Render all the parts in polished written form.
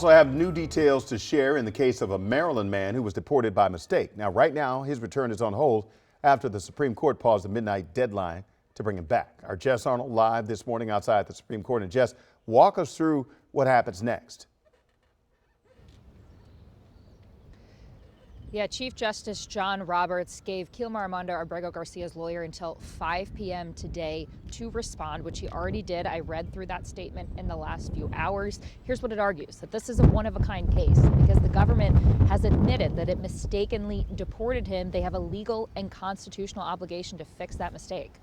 Also have new details to share in the case of a Maryland man who was deported by mistake. Now, right now, his return is on hold after the Supreme Court paused the midnight deadline to bring him back. Our Jess Arnold live this morning outside the Supreme Court. And Jess, walk us through what happens next. Yeah, Chief Justice John Roberts gave Kilmar Armando Abrego Garcia's lawyer until 5 p.m. today to respond, which he already did. I read through that statement in the last few hours. Here's what it argues, that this is a one-of-a-kind case because the government has admitted that it mistakenly deported him. They have a legal and constitutional obligation to fix that mistake.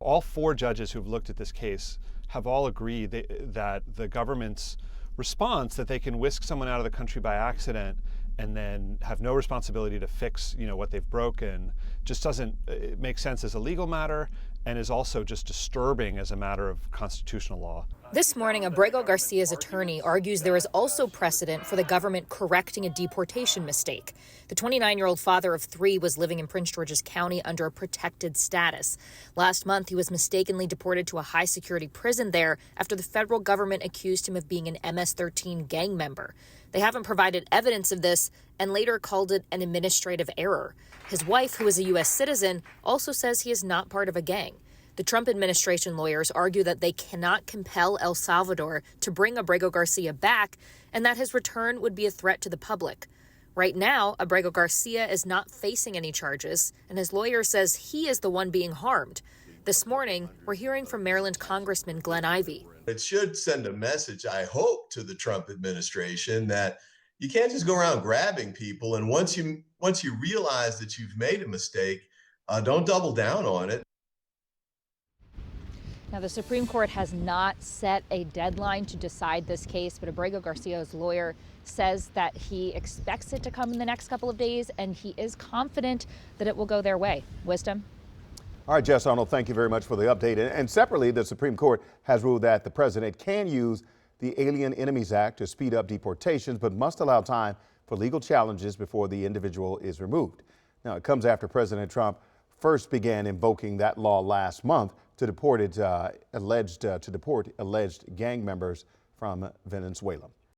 All four judges who've looked at this case have all agreed that the government's response that they can whisk someone out of the country by accident and then have no responsibility to fix, what they've broken just doesn't make sense as a legal matter and is also just disturbing as a matter of constitutional law. This morning, Abrego Garcia's attorney argues there is also precedent for the government correcting a deportation mistake. The 29-year-old father of three was living in Prince George's County under a protected status. Last month, he was mistakenly deported to a high-security prison there after the federal government accused him of being an MS-13 gang member. They haven't provided evidence of this and later called it an administrative error. His wife, who is a U.S. citizen, also says he is not part of a gang. The Trump administration lawyers argue that they cannot compel El Salvador to bring Abrego Garcia back and that his return would be a threat to the public. Right now, Abrego Garcia is not facing any charges, and his lawyer says he is the one being harmed. This morning, we're hearing from Maryland Congressman Glenn Ivey. It should send a message, I hope, to the Trump administration that you can't just go around grabbing people. And once you realize that you've made a mistake, don't double down on it. Now, the Supreme Court has not set a deadline to decide this case, but Abrego Garcia's lawyer says that he expects it to come in the next couple of days, and he is confident that it will go their way. Wisdom? All right, Jess Arnold, thank you very much for the update. And separately, the Supreme Court has ruled that the president can use the Alien Enemies Act to speed up deportations, but must allow time for legal challenges before the individual is removed. Now, it comes after President Trump first began invoking that law last month to deport alleged gang members from Venezuela.